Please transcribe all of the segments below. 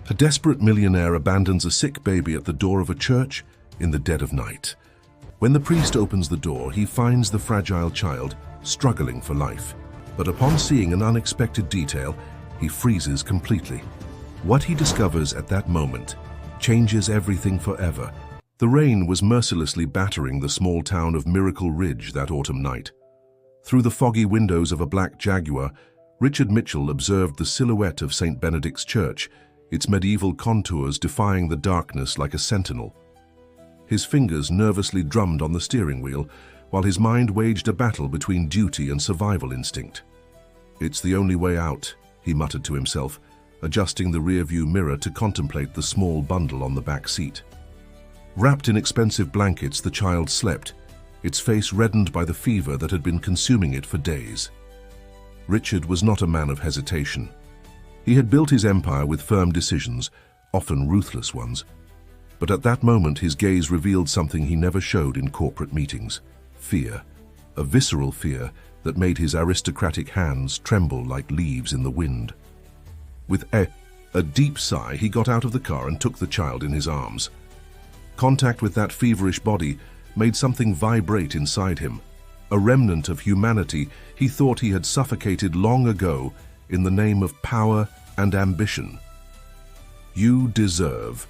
A desperate millionaire abandons a sick baby at the door of a church in the dead of night. When the priest opens the door, he finds the fragile child struggling for life. But upon seeing an unexpected detail, he freezes completely. What he discovers at that moment changes everything forever. The rain was mercilessly battering the small town of Miracle Ridge that autumn night. Through the foggy windows of a black Jaguar, Richard Mitchell observed the silhouette of St. Benedict's Church, its medieval contours defying the darkness like a sentinel. His fingers nervously drummed on the steering wheel, while his mind waged a battle between duty and survival instinct. "It's the only way out," he muttered to himself, adjusting the rearview mirror to contemplate the small bundle on the back seat. Wrapped in expensive blankets, the child slept, its face reddened by the fever that had been consuming it for days. Richard was not a man of hesitation. He had built his empire with firm decisions, often ruthless ones. But at that moment, his gaze revealed something he never showed in corporate meetings: fear, a visceral fear that made his aristocratic hands tremble like leaves in the wind. With a deep sigh, he got out of the car and took the child in his arms. Contact with that feverish body made something vibrate inside him, a remnant of humanity he thought he had suffocated long ago in the name of power and ambition. "You deserve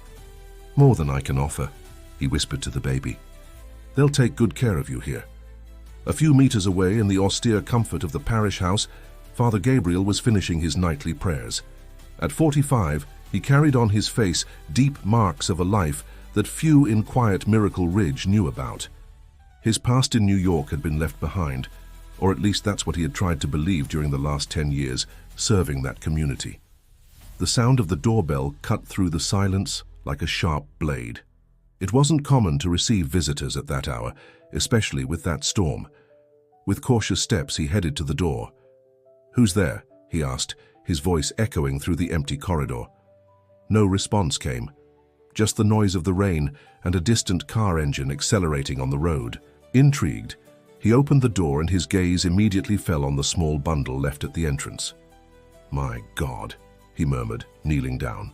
more than I can offer," he whispered to the baby. "They'll take good care of you here." A few meters away, in the austere comfort of the parish house, Father Gabriel was finishing his nightly prayers. At 45, he carried on his face deep marks of a life that few in quiet Miracle Ridge knew about. His past in New York had been left behind, or at least that's what he had tried to believe during the last 10 years, serving that community. The sound of the doorbell cut through the silence like a sharp blade. It wasn't common to receive visitors at that hour, especially with that storm. With cautious steps, he headed to the door. "Who's there?" he asked, his voice echoing through the empty corridor. No response came, just the noise of the rain and a distant car engine accelerating on the road. Intrigued, he opened the door and his gaze immediately fell on the small bundle left at the entrance. "My God," he murmured, kneeling down.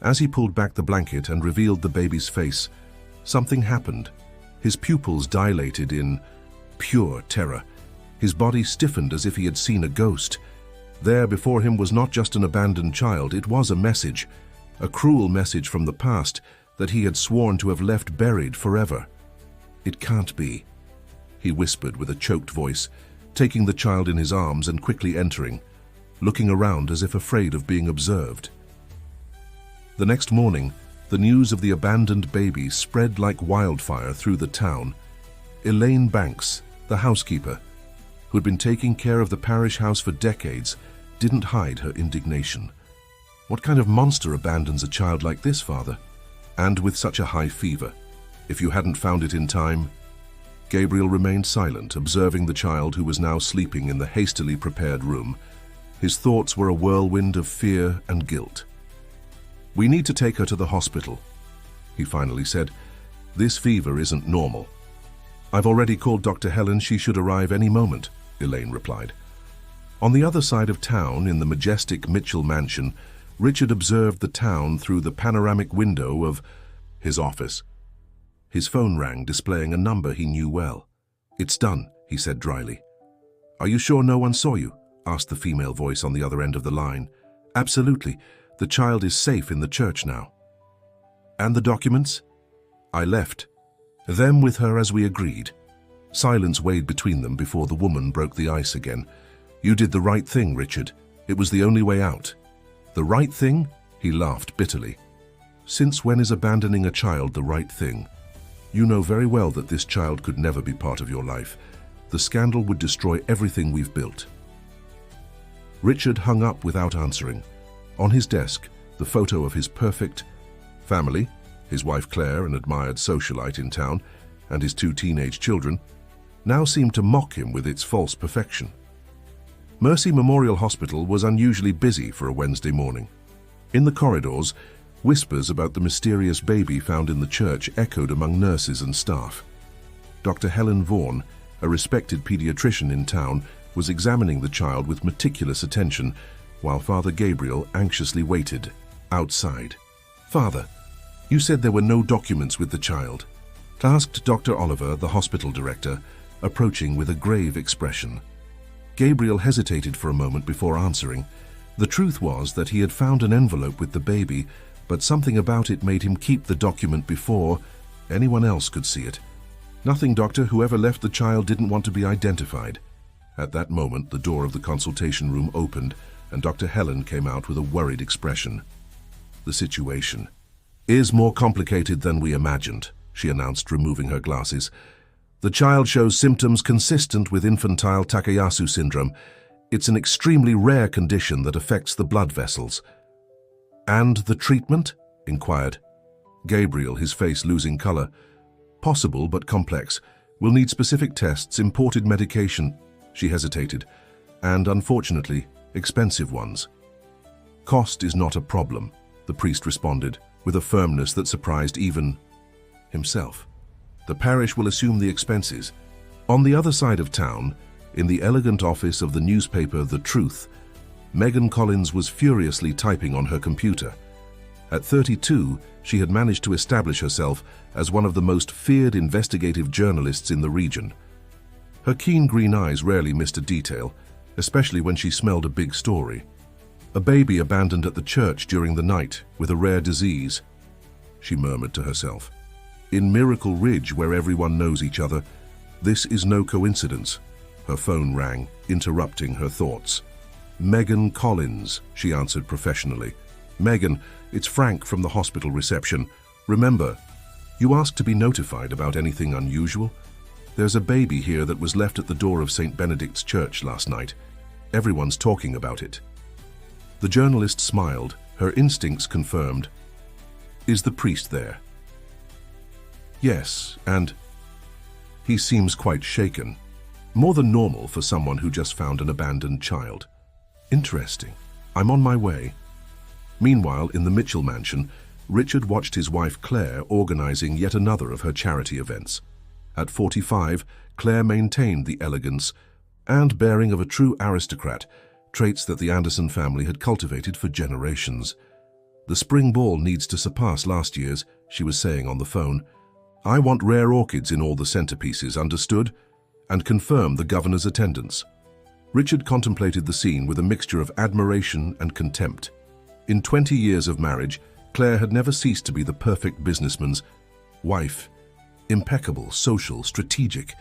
As he pulled back the blanket and revealed the baby's face, something happened. His pupils dilated in pure terror. His body stiffened as if he had seen a ghost. There before him was not just an abandoned child, it was a message, a cruel message from the past that he had sworn to have left buried forever. "It can't be," he whispered with a choked voice, taking the child in his arms and quickly entering, looking around as if afraid of being observed. The next morning, the news of the abandoned baby spread like wildfire through the town. Elaine Banks, the housekeeper, who had been taking care of the parish house for decades, didn't hide her indignation. "What kind of monster abandons a child like this, Father? And with such a high fever? If you hadn't found it in time?" Gabriel remained silent, observing the child who was now sleeping in the hastily prepared room. His thoughts were a whirlwind of fear and guilt. "We need to take her to the hospital," he finally said. "This fever isn't normal." "I've already called Dr. Helen. She should arrive any moment," Elaine replied. On the other side of town, in the majestic Mitchell mansion, Richard observed the town through the panoramic window of his office. His phone rang, displaying a number he knew well. "It's done," he said dryly. "Are you sure no one saw you?" asked the female voice on the other end of the line. "Absolutely. The child is safe in the church now." "And the documents?" "I left them with her as we agreed." Silence weighed between them before the woman broke the ice again. "You did the right thing, Richard. It was the only way out." "The right thing?" He laughed bitterly. "Since when is abandoning a child the right thing? You know very well that this child could never be part of your life. The scandal would destroy everything we've built." Richard hung up without answering. On his desk, the photo of his perfect family, his wife Claire, an admired socialite in town, and his 2 teenage children, now seemed to mock him with its false perfection. Mercy Memorial Hospital was unusually busy for a Wednesday morning. In the corridors, whispers about the mysterious baby found in the church echoed among nurses and staff. Dr. Helen Vaughan, a respected pediatrician in town, was examining the child with meticulous attention, while Father Gabriel anxiously waited. Outside. "Father, you said there were no documents with the child," asked Dr. Oliver, the hospital director, approaching with a grave expression. Gabriel hesitated for a moment before answering. The truth was that he had found an envelope with the baby, but something about it made him keep the document before anyone else could see it. "Nothing, doctor. Whoever left the child didn't want to be identified." At that moment, the door of the consultation room opened, and Dr. Helen came out with a worried expression. "The situation is more complicated than we imagined," she announced, removing her glasses. "The child shows symptoms consistent with infantile Takayasu syndrome. It's an extremely rare condition that affects the blood vessels." "And the treatment?" inquired Gabriel, his face losing color. "Possible, but complex. We'll need specific tests, imported medication," she hesitated, "and, unfortunately, expensive ones." "Cost is not a problem," the priest responded, with a firmness that surprised even himself. "The parish will assume the expenses." On the other side of town, in the elegant office of the newspaper The Truth, Megan Collins was furiously typing on her computer. At 32, she had managed to establish herself as one of the most feared investigative journalists in the region. Her keen green eyes rarely missed a detail, especially when she smelled a big story. "A baby abandoned at the church during the night with a rare disease," she murmured to herself. "In Miracle Ridge, where everyone knows each other, this is no coincidence." Her phone rang, interrupting her thoughts. "Megan Collins," she answered professionally. "Megan, it's Frank from the hospital reception. Remember, you asked to be notified about anything unusual. There's a baby here that was left at the door of St. Benedict's Church last night. Everyone's talking about it." The journalist smiled, her instincts confirmed. "Is the priest there?" "Yes, and he seems quite shaken. More than normal for someone who just found an abandoned child." "Interesting. I'm on my way." Meanwhile, in the Mitchell mansion, Richard watched his wife Claire organizing yet another of her charity events. At 45, Claire maintained the elegance and bearing of a true aristocrat, traits that the Anderson family had cultivated for generations. "The spring ball needs to surpass last year's," she was saying on the phone. "I want rare orchids in all the centerpieces, understood? And confirm the governor's attendance." Richard contemplated the scene with a mixture of admiration and contempt. In 20 years of marriage, Claire had never ceased to be the perfect businessman's wife. Impeccable, social, strategic,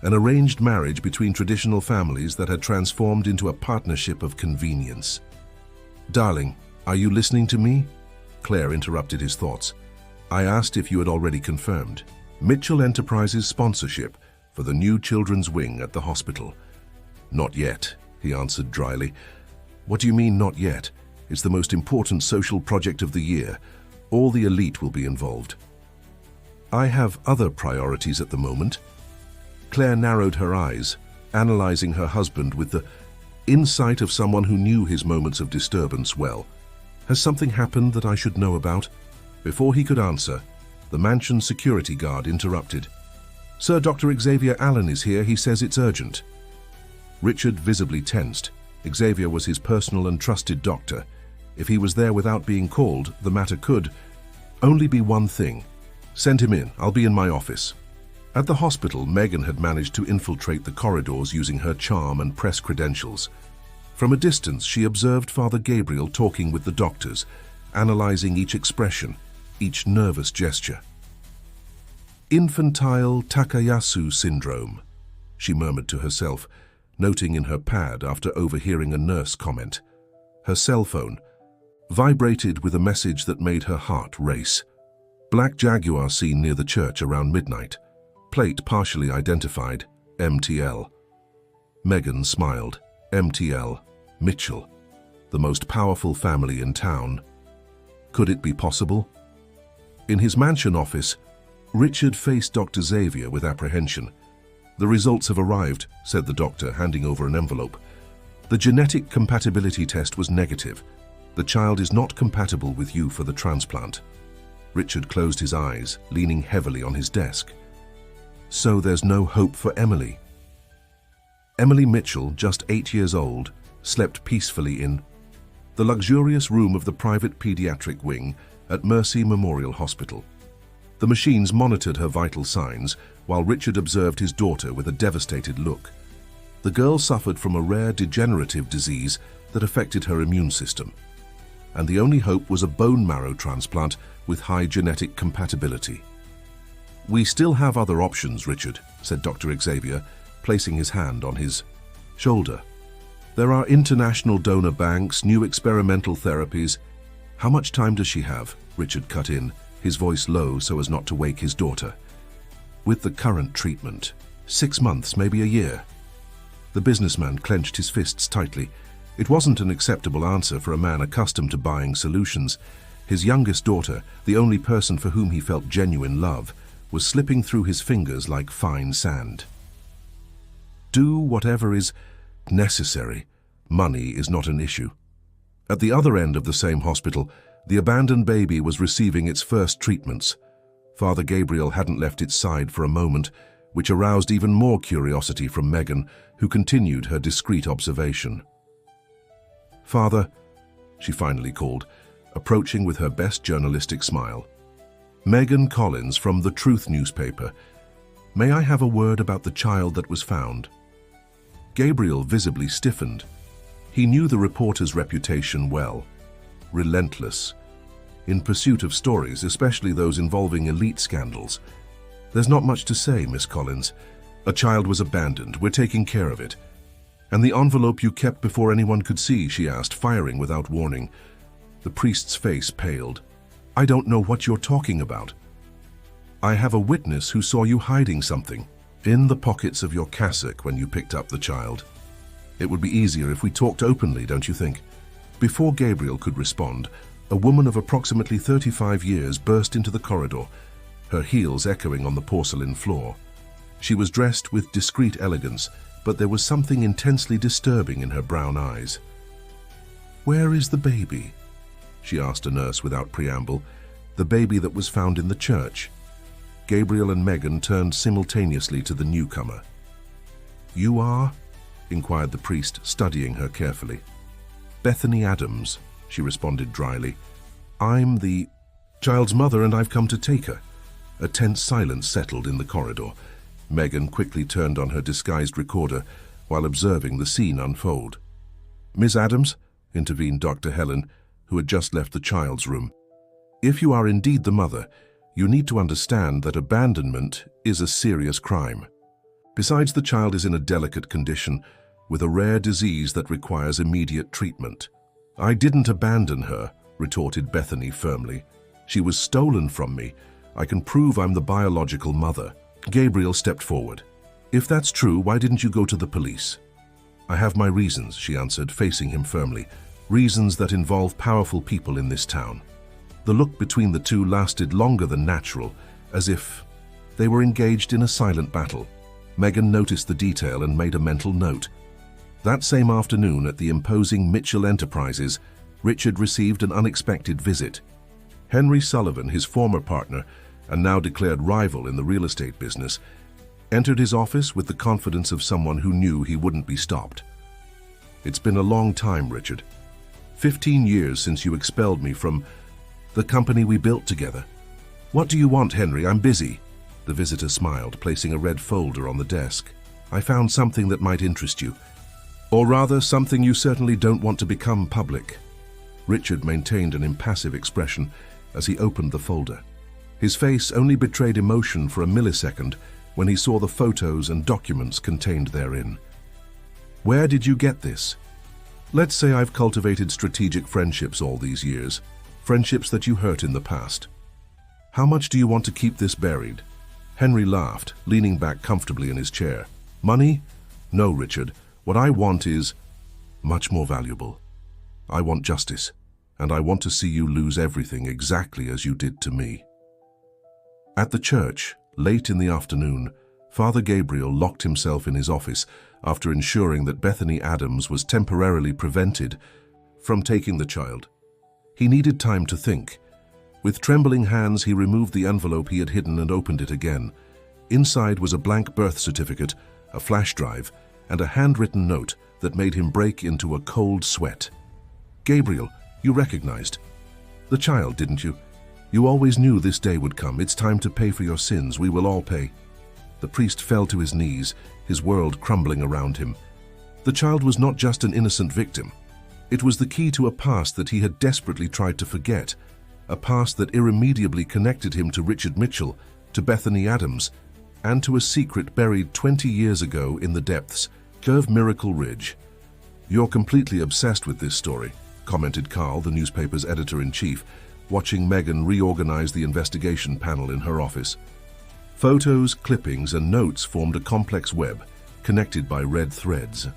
an arranged marriage between traditional families that had transformed into a partnership of convenience. "Darling, are you listening to me?" Claire interrupted his thoughts. "I asked if you had already confirmed. Mitchell Enterprises sponsorship for the new children's wing at the hospital." "Not yet," he answered dryly. "What do you mean, not yet? It's the most important social project of the year. All the elite will be involved." "I have other priorities at the moment." Claire narrowed her eyes, analyzing her husband with the insight of someone who knew his moments of disturbance well. "Has something happened that I should know about?" Before he could answer, the mansion's security guard interrupted. "Sir, Dr. Xavier Allen is here. He says it's urgent." Richard visibly tensed. Xavier was his personal and trusted doctor. If he was there without being called, the matter could only be one thing. "Send him in. I'll be in my office." At the hospital, Megan had managed to infiltrate the corridors using her charm and press credentials. From a distance, she observed Father Gabriel talking with the doctors, analyzing each expression, each nervous gesture. "Infantile Takayasu syndrome," she murmured to herself, noting in her pad after overhearing a nurse comment. Her cell phone vibrated with a message that made her heart race. "Black Jaguar seen near the church around midnight. Plate partially identified, MTL." Megan smiled. MTL, Mitchell, the most powerful family in town. Could it be possible? In his mansion office, Richard faced Dr. Xavier with apprehension. "The results have arrived," said the doctor, handing over an envelope. "The genetic compatibility test was negative. The child is not compatible with you for the transplant." Richard closed his eyes, leaning heavily on his desk. "So there's no hope for Emily." Emily Mitchell, just 8 years old, slept peacefully in the luxurious room of the private pediatric wing at Mercy Memorial Hospital. The machines monitored her vital signs while Richard observed his daughter with a devastated look. The girl suffered from a rare degenerative disease that affected her immune system, and the only hope was a bone marrow transplant with high genetic compatibility. "We still have other options, Richard," said Dr. Xavier, placing his hand on his shoulder. "There are international donor banks, new experimental therapies." "How much time does she have?" Richard cut in, his voice low so as not to wake his daughter. "With the current treatment, 6 months, maybe a year." The businessman clenched his fists tightly. It wasn't an acceptable answer for a man accustomed to buying solutions. His youngest daughter, the only person for whom he felt genuine love, was slipping through his fingers like fine sand. "Do whatever is necessary. Money is not an issue." At the other end of the same hospital, the abandoned baby was receiving its first treatments. Father Gabriel hadn't left its side for a moment, which aroused even more curiosity from Megan, who continued her discreet observation. "Father," she finally called, approaching with her best journalistic smile. "Megan Collins from the Truth newspaper. May I have a word about the child that was found?" Gabriel visibly stiffened. He knew the reporter's reputation well. Relentless. In pursuit of stories, especially those involving elite scandals. "There's not much to say, Miss Collins. A child was abandoned. We're taking care of it." "And the envelope you kept before anyone could see?" she asked, firing without warning. The priest's face paled. "I don't know what you're talking about." "I have a witness who saw you hiding something in the pockets of your cassock when you picked up the child. It would be easier if we talked openly, don't you think?" Before Gabriel could respond, a woman of approximately 35 years burst into the corridor, her heels echoing on the porcelain floor. She was dressed with discreet elegance, but there was something intensely disturbing in her brown eyes. "Where is the baby?" she asked a nurse without preamble. "The baby that was found in the church." Gabriel and Megan turned simultaneously to the newcomer. "You are?" inquired the priest, studying her carefully. "Bethany Adams," she responded dryly. "I'm the child's mother and I've come to take her." A tense silence settled in the corridor. Megan quickly turned on her disguised recorder while observing the scene unfold. "Miss Adams," intervened Dr. Helen, who had just left the child's room. "If you are indeed the mother, you need to understand that abandonment is a serious crime. Besides, the child is in a delicate condition with a rare disease that requires immediate treatment." "I didn't abandon her," retorted Bethany firmly. "She was stolen from me. I can prove I'm the biological mother." Gabriel stepped forward. "If that's true, why didn't you go to the police?" "I have my reasons," she answered, facing him firmly. "Reasons that involve powerful people in this town." The look between the two lasted longer than natural, as if they were engaged in a silent battle. Megan noticed the detail and made a mental note. That same afternoon at the imposing Mitchell Enterprises, Richard received an unexpected visit. Henry Sullivan, his former partner, and now declared rival in the real estate business, entered his office with the confidence of someone who knew he wouldn't be stopped. "It's been a long time, Richard. 15 years since you expelled me from the company we built together." "What do you want, Henry? I'm busy." The visitor smiled, placing a red folder on the desk. "I found something that might interest you. Or rather, something you certainly don't want to become public." Richard maintained an impassive expression as he opened the folder. His face only betrayed emotion for a millisecond when he saw the photos and documents contained therein. "Where did you get this?" "Let's say I've cultivated strategic friendships all these years, friendships that you hurt in the past. How much do you want to keep this buried?" Henry laughed, leaning back comfortably in his chair. "Money? No, Richard. What I want is much more valuable. I want justice, and I want to see you lose everything exactly as you did to me." At the church, late in the afternoon, Father Gabriel locked himself in his office after ensuring that Bethany Adams was temporarily prevented from taking the child. He needed time to think. With trembling hands, he removed the envelope he had hidden and opened it again. Inside was a blank birth certificate, a flash drive, and a handwritten note that made him break into a cold sweat. Gabriel, you recognized the child, didn't you? You always knew this day would come. It's time to pay for your sins. We will all pay. The priest fell to his knees, his world crumbling around him. The child was not just an innocent victim. It was the key to a past that he had desperately tried to forget, a past that irremediably connected him to Richard Mitchell, to Bethany Adams, and to a secret buried 20 years ago in the depths of Miracle Ridge. "You're completely obsessed with this story," commented Carl, the newspaper's editor-in-chief, watching Megan reorganize the investigation panel in her office. Photos, clippings, and notes formed a complex web, connected by red threads.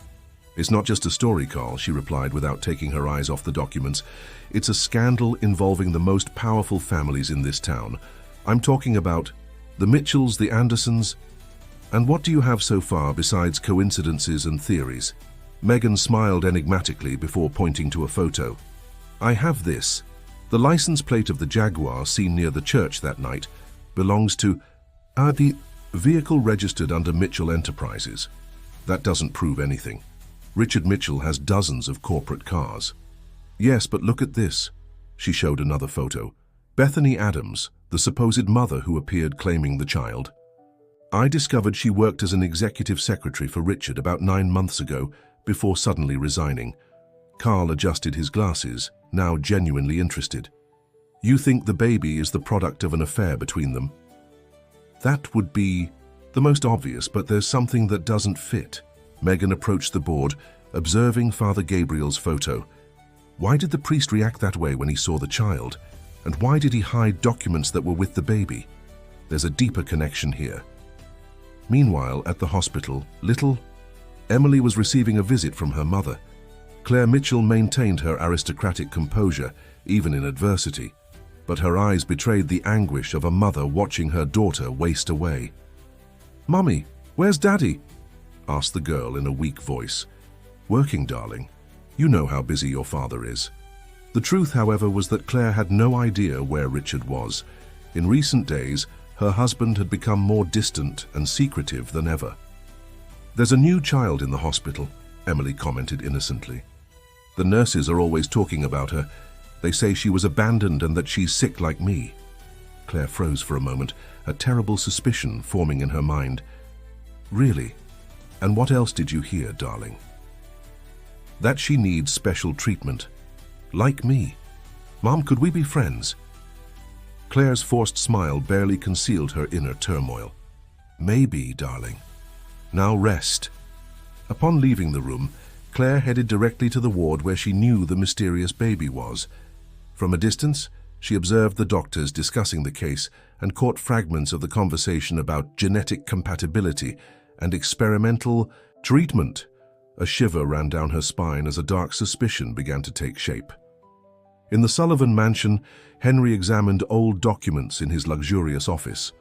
"It's not just a story, Carl," she replied without taking her eyes off the documents. "It's a scandal involving the most powerful families in this town. I'm talking about the Mitchells, the Andersons. And what do you have so far besides coincidences and theories?" Megan smiled enigmatically before pointing to a photo. "I have this. The license plate of the Jaguar seen near the church that night belongs to the vehicle registered under Mitchell Enterprises. That doesn't prove anything. Richard Mitchell has dozens of corporate cars." "Yes, but look at this." She showed another photo. Bethany Adams, the supposed mother who appeared claiming the child. "I discovered she worked as an executive secretary for Richard about 9 months ago before suddenly resigning." Carl adjusted his glasses, now genuinely interested. "You think the baby is the product of an affair between them?" "That would be the most obvious, but there's something that doesn't fit." Megan approached the board, observing Father Gabriel's photo. Why did the priest react that way when he saw the child? And why did he hide documents that were with the baby? There's a deeper connection here. Meanwhile, at the hospital, little Emily was receiving a visit from her mother. Claire Mitchell maintained her aristocratic composure, even in adversity, but her eyes betrayed the anguish of a mother watching her daughter waste away. "Mummy, where's Daddy?" asked the girl in a weak voice. "Working, darling. You know how busy your father is." The truth, however, was that Claire had no idea where Richard was. In recent days, her husband had become more distant and secretive than ever. "There's a new child in the hospital," Emily commented innocently. "The nurses are always talking about her. They say she was abandoned and that she's sick like me." Claire froze for a moment, a terrible suspicion forming in her mind. "Really? And what else did you hear, darling?" "That she needs special treatment. Like me. Mom, could we be friends?" Claire's forced smile barely concealed her inner turmoil. "Maybe, darling. Now rest." Upon leaving the room, Claire headed directly to the ward where she knew the mysterious baby was. From a distance, she observed the doctors discussing the case and caught fragments of the conversation about genetic compatibility and experimental treatment. A shiver ran down her spine as a dark suspicion began to take shape. In the Sullivan mansion, Henry examined old documents in his luxurious office.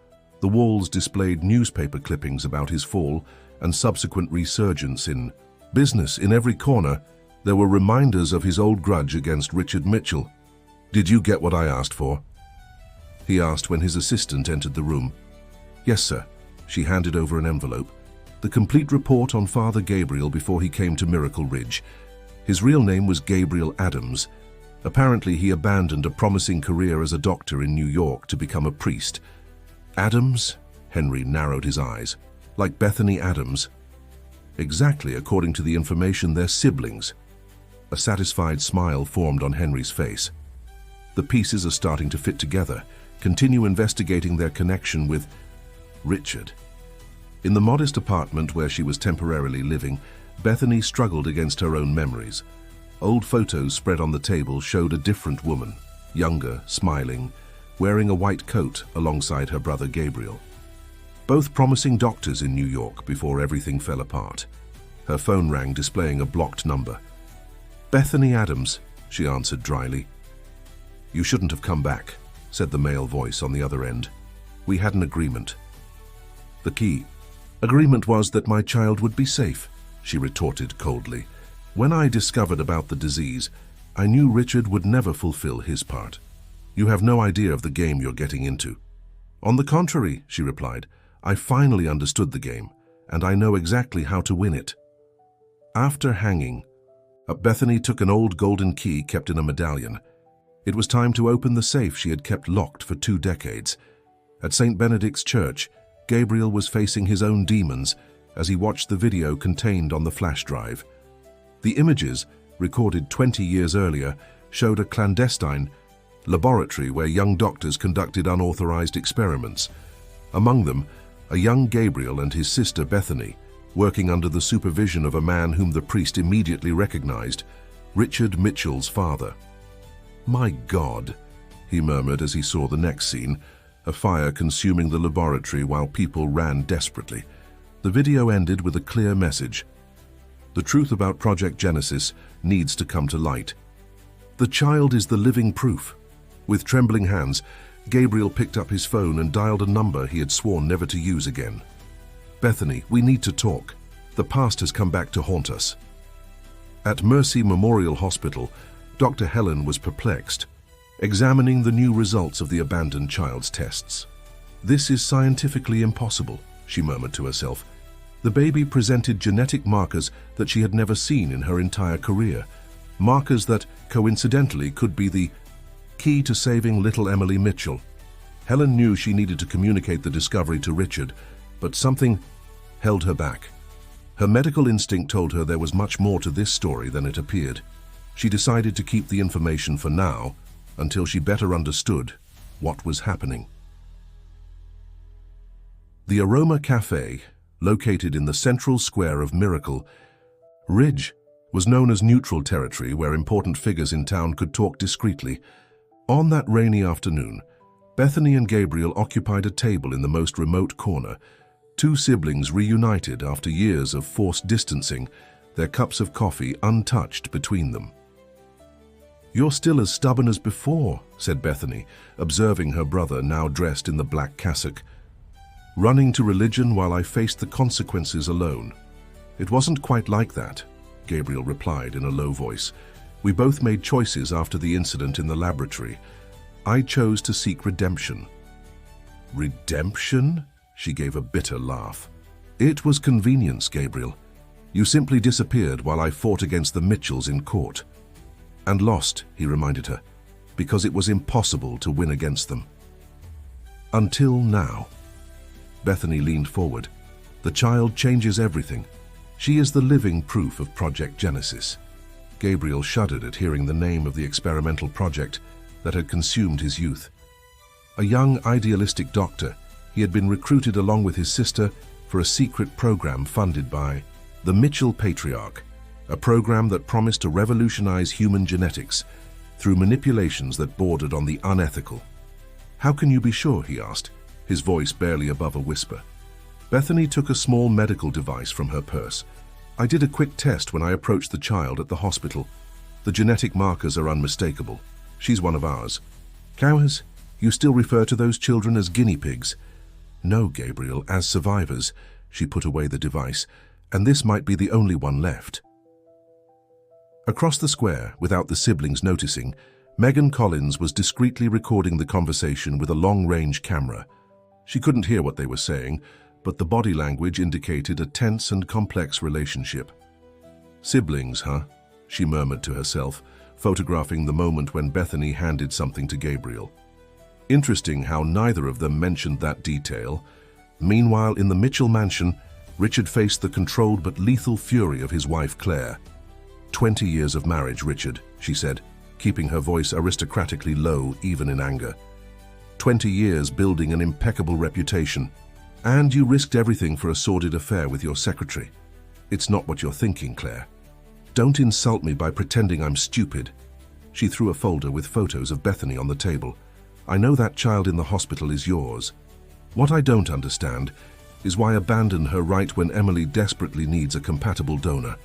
The walls displayed newspaper clippings about his fall and subsequent resurgence in business. In every corner, there were reminders of his old grudge against Richard Mitchell. "Did you get what I asked for?" he asked when his assistant entered the room. "Yes, sir." She handed over an envelope. The complete report on Father Gabriel before he came to Miracle Ridge. His real name was Gabriel Adams. Apparently, he abandoned a promising career as a doctor in New York to become a priest. "Adams?" Henry narrowed his eyes. "Like Bethany Adams?" "Exactly, according to the information, they're siblings." A satisfied smile formed on Henry's face. "The pieces are starting to fit together. Continue investigating their connection with Richard." In the modest apartment where she was temporarily living, Bethany struggled against her own memories. Old photos spread on the table showed a different woman, younger, smiling, wearing a white coat alongside her brother Gabriel. Both promising doctors in New York before everything fell apart. Her phone rang, displaying a blocked number. "Bethany Adams," she answered dryly. "You shouldn't have come back," said the male voice on the other end. "We had an agreement." "The key agreement was that my child would be safe," she retorted coldly. "When I discovered about the disease, I knew Richard would never fulfill his part. You have no idea of the game you're getting into." "On the contrary," she replied, "I finally understood the game, and I know exactly how to win it." After hanging, Bethany took an old golden key kept in a medallion. It was time to open the safe she had kept locked for 2 decades. At St. Benedict's Church, Gabriel was facing his own demons as he watched the video contained on the flash drive. The images, recorded 20 years earlier, showed a clandestine laboratory where young doctors conducted unauthorized experiments. Among them, a young Gabriel and his sister Bethany, working under the supervision of a man whom the priest immediately recognized, Richard Mitchell's father. "My God," he murmured as he saw the next scene, a fire consuming the laboratory while people ran desperately. The video ended with a clear message. The truth about Project Genesis needs to come to light. The child is the living proof. With trembling hands, Gabriel picked up his phone and dialed a number he had sworn never to use again. "Bethany, we need to talk. The past has come back to haunt us." At Mercy Memorial Hospital, Dr. Helen was perplexed, examining the new results of the abandoned child's tests. "This is scientifically impossible," she murmured to herself. The baby presented genetic markers that she had never seen in her entire career, markers that, coincidentally, could be the key to saving little Emily Mitchell. Helen knew she needed to communicate the discovery to Richard, but something held her back. Her medical instinct told her there was much more to this story than it appeared. She decided to keep the information for now, until she better understood what was happening. The Aroma Cafe, located in the central square of Miracle Ridge, was known as neutral territory where important figures in town could talk discreetly. On that rainy afternoon, Bethany and Gabriel occupied a table in the most remote corner, 2 siblings reunited after years of forced distancing, their cups of coffee untouched between them. "You're still as stubborn as before," said Bethany, observing her brother now dressed in the black cassock. "Running to religion while I faced the consequences alone." "It wasn't quite like that," Gabriel replied in a low voice. "We both made choices after the incident in the laboratory. I chose to seek redemption." "Redemption?" She gave a bitter laugh. "It was convenience, Gabriel. You simply disappeared while I fought against the Mitchells in court." "And lost," he reminded her, "because it was impossible to win against them." "Until now." Bethany leaned forward. "The child changes everything. She is the living proof of Project Genesis." Gabriel shuddered at hearing the name of the experimental project that had consumed his youth. A young, idealistic doctor, he had been recruited along with his sister for a secret program funded by the Mitchell Patriarch, a program that promised to revolutionize human genetics through manipulations that bordered on the unethical. "How can you be sure?" he asked, his voice barely above a whisper. Bethany took a small medical device from her purse. "I did a quick test when I approached the child at the hospital. The genetic markers are unmistakable. She's one of ours." "Cowards, you still refer to those children as guinea pigs?" "No, Gabriel, as survivors." She put away the device, "and this might be the only one left." Across the square, without the siblings noticing, Megan Collins was discreetly recording the conversation with a long-range camera. She couldn't hear what they were saying, but the body language indicated a tense and complex relationship. "Siblings, huh?" she murmured to herself, photographing the moment when Bethany handed something to Gabriel. Interesting how neither of them mentioned that detail. Meanwhile, in the Mitchell mansion, Richard faced the controlled but lethal fury of his wife Claire. 20 years of marriage, Richard," she said, keeping her voice aristocratically low even in anger. 20 years building an impeccable reputation. And you risked everything for a sordid affair with your secretary. It's not what you're thinking, Claire. Don't insult me by pretending I'm stupid." She threw a folder with photos of Bethany on the table. "I know that child in the hospital is yours. What I don't understand is why abandon her right when Emily desperately needs a compatible donor."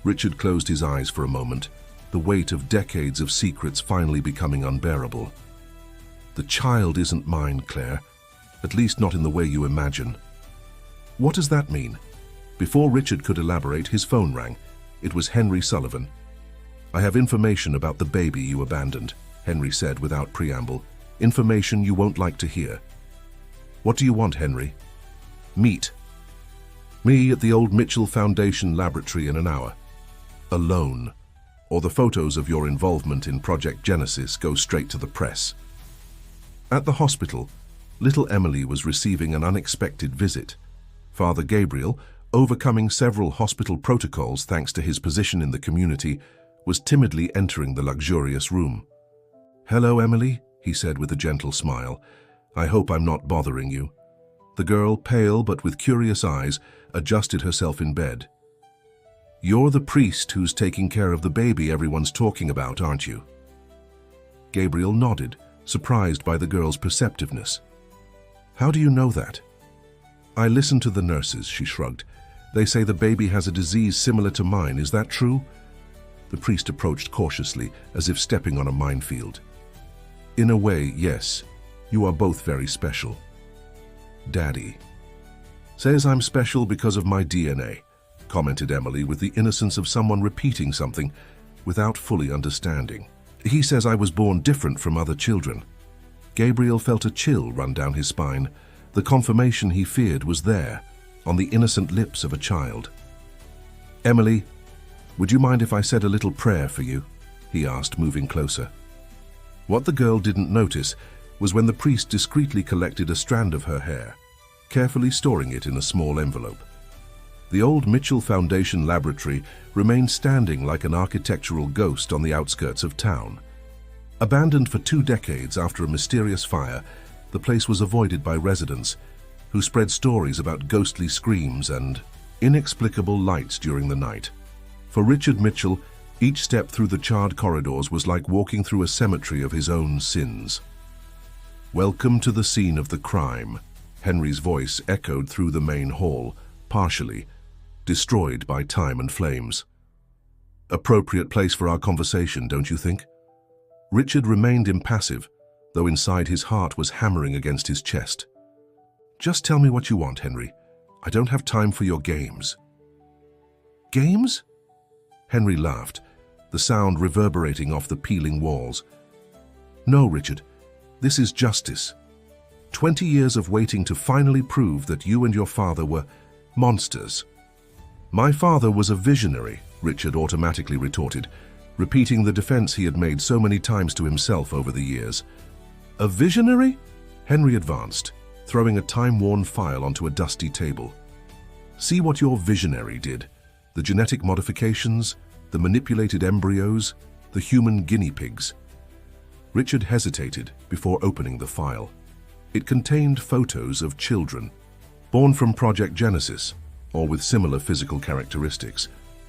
Richard closed his eyes for a moment, the weight of decades of secrets finally becoming unbearable. "The child isn't mine, Claire. At least not in the way you imagine." "What does that mean?" Before Richard could elaborate, his phone rang. It was Henry Sullivan. "I have information about the baby you abandoned," Henry said without preamble. "Information you won't like to hear." "What do you want, Henry?" "Meet me at the old Mitchell Foundation laboratory in an hour." alone, or the photos of your involvement in Project Genesis go straight to the press. At the hospital, little Emily was receiving an unexpected visit. Father Gabriel, overcoming several hospital protocols thanks to his position in the community, was timidly entering the luxurious room. "Hello, Emily," he said with a gentle smile. "I hope I'm not bothering you." The girl, pale but with curious eyes, adjusted herself in bed. "You're the priest who's taking care of the baby everyone's talking about, aren't you?" Gabriel nodded, surprised by the girl's perceptiveness. "How do you know that?" "I listened to the nurses," she shrugged. "They say the baby has a disease similar to mine. Is that true?" The priest approached cautiously, as if stepping on a minefield. "In a way, yes. You are both very special." "Daddy says I'm special because of my DNA," commented Emily with the innocence of someone repeating something without fully understanding. "He says I was born different from other children." Gabriel felt a chill run down his spine. The confirmation he feared was there, on the innocent lips of a child. "Emily, would you mind if I said a little prayer for you?" he asked, moving closer. What the girl didn't notice was when the priest discreetly collected a strand of her hair, carefully storing it in a small envelope. The old Mitchell Foundation laboratory remained standing like an architectural ghost on the outskirts of town. Abandoned for 2 decades after a mysterious fire, the place was avoided by residents who spread stories about ghostly screams and inexplicable lights during the night. For Richard Mitchell, each step through the charred corridors was like walking through a cemetery of his own sins. "Welcome to the scene of the crime," Henry's voice echoed through the main hall, partially destroyed by time and flames. "Appropriate place for our conversation, don't you think?" Richard remained impassive, though inside his heart was hammering against his chest. "Just tell me what you want, Henry. I don't have time for your games." "Games?" Henry laughed, the sound reverberating off the peeling walls. "No, Richard. This is justice. 20 years of waiting to finally prove that you and your father were monsters." "My father was a visionary," Richard automatically retorted, repeating the defense he had made so many times to himself over the years. "A visionary?" Henry advanced, throwing a time-worn file onto a dusty table. "See what your visionary did. The genetic modifications, the manipulated embryos, the human guinea pigs." Richard hesitated before opening the file. It contained photos of children, born from Project Genesis, all with similar physical characteristics,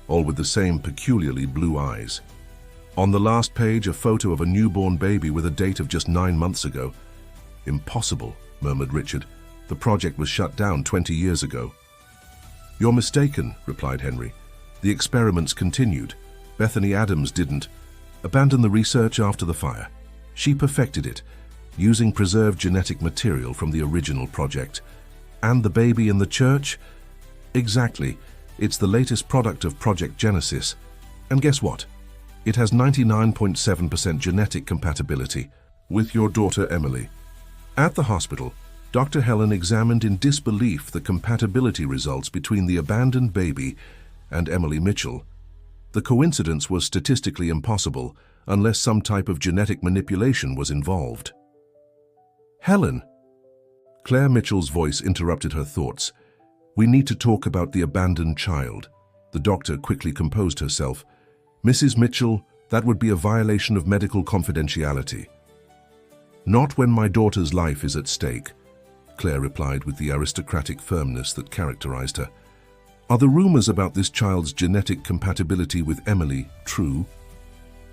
all with the same peculiarly blue eyes. On the last page, a photo of a newborn baby with a date of just 9 months ago. "Impossible," murmured Richard. "The project was shut down 20 years ago." "You're mistaken," replied Henry. "The experiments continued. Bethany Adams didn't abandon the research after the fire. She perfected it, using preserved genetic material from the original project. And the baby in the church? Exactly. It's the latest product of Project Genesis. And guess what? It has 99.7% genetic compatibility with your daughter Emily." At the hospital, Dr. Helen examined in disbelief the compatibility results between the abandoned baby and Emily Mitchell. The coincidence was statistically impossible unless some type of genetic manipulation was involved. "Helen!" Claire Mitchell's voice interrupted her thoughts. "We need to talk about the abandoned child." The doctor quickly composed herself. "Mrs. Mitchell, that would be a violation of medical confidentiality." "Not when my daughter's life is at stake," Claire replied with the aristocratic firmness that characterized her. "Are the rumors about this child's genetic compatibility with Emily true?"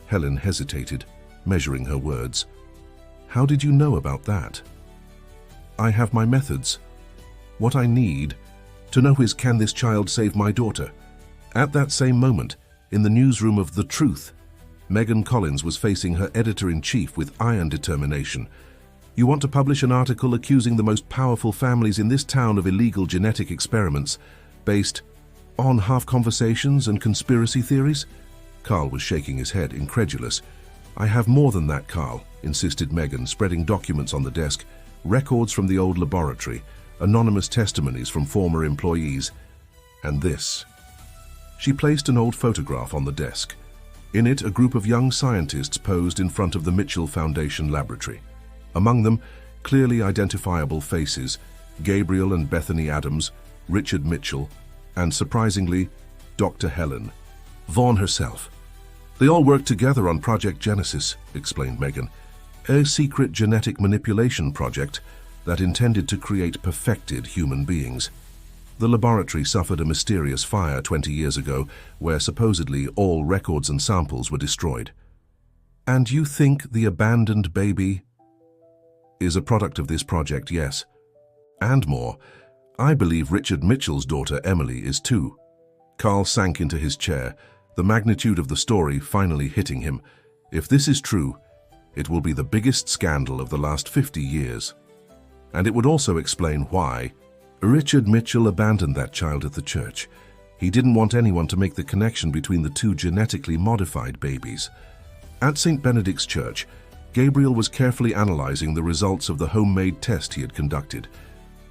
Helen hesitated, measuring her words. "How did you know about that?" "I have my methods. What I need to know is, can this child save my daughter?" At that same moment, in the newsroom of The Truth, Megan Collins was facing her editor-in-chief with iron determination. "You want to publish an article accusing the most powerful families in this town of illegal genetic experiments based on half-conversations and conspiracy theories?" Carl was shaking his head, incredulous. "I have more than that, Carl," insisted Megan, spreading documents on the desk, records from the old laboratory, anonymous testimonies from former employees, and this. She placed an old photograph on the desk. In it, a group of young scientists posed in front of the Mitchell Foundation laboratory. Among them, clearly identifiable faces: Gabriel and Bethany Adams, Richard Mitchell, and surprisingly, Dr. Helen Vaughn herself. They all worked together on Project Genesis, explained Megan, a secret genetic manipulation project that intended to create perfected human beings. The laboratory suffered a mysterious fire 20 years ago, where supposedly all records and samples were destroyed. And you think the abandoned baby is a product of this project? Yes. And more. I believe Richard Mitchell's daughter Emily is too. Carl sank into his chair, the magnitude of the story finally hitting him. If this is true, it will be the biggest scandal of the last 50 years. And it would also explain why Richard Mitchell abandoned that child at the church. He didn't want anyone to make the connection between the two genetically modified babies. At St. Benedict's Church, Gabriel was carefully analyzing the results of the homemade test he had conducted,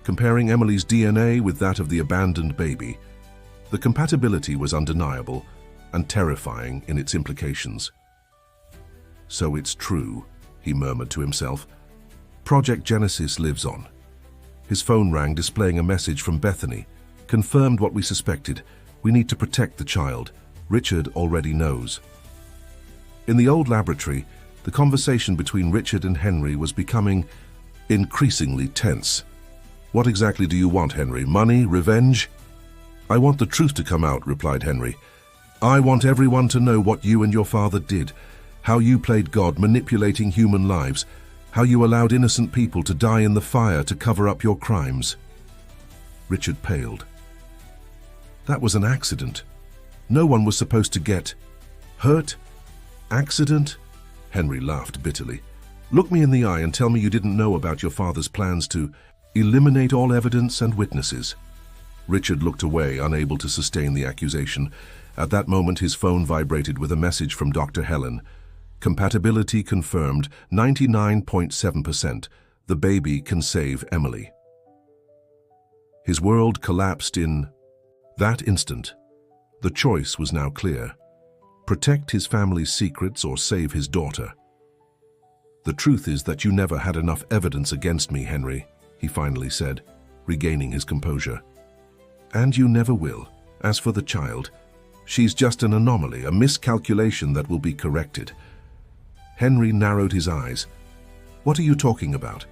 comparing Emily's DNA with that of the abandoned baby. The compatibility was undeniable and terrifying in its implications. So it's true, he murmured to himself. Project Genesis lives on. His phone rang, displaying a message from Bethany. Confirmed what we suspected. We need to protect the child. Richard already knows. In the old laboratory, the conversation between Richard and Henry was becoming increasingly tense. What exactly do you want, Henry? Money? Revenge? I want the truth to come out, replied Henry. I want everyone to know what you and your father did, how you played God, manipulating human lives, how you allowed innocent people to die in the fire to cover up your crimes. Richard paled. That was an accident. No one was supposed to get hurt. Accident? Henry laughed bitterly. Look me in the eye and tell me you didn't know about your father's plans to eliminate all evidence and witnesses. Richard looked away, unable to sustain the accusation. At that moment, his phone vibrated with a message from Dr. Helen. Compatibility confirmed, 99.7%. The baby can save Emily. His world collapsed in that instant. The choice was now clear. Protect his family's secrets or save his daughter. The truth is that you never had enough evidence against me, Henry, he finally said, regaining his composure. And you never will. As for the child, she's just an anomaly, a miscalculation that will be corrected. Henry narrowed his eyes. What are you talking about?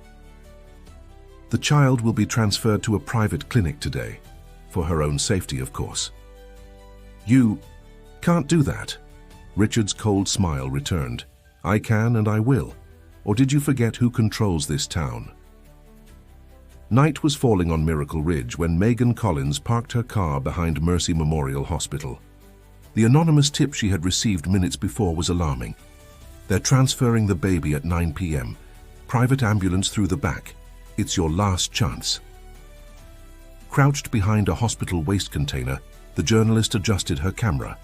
The child will be transferred to a private clinic today, for her own safety, of course. You can't do that. Richard's cold smile returned. I can and I will. Or did you forget who controls this town? Night was falling on Miracle Ridge when Megan Collins parked her car behind Mercy Memorial Hospital. The anonymous tip she had received minutes before was alarming. They're transferring the baby at 9 p.m. Private ambulance through the back. It's your last chance. Crouched behind a hospital waste container, the journalist adjusted her camera,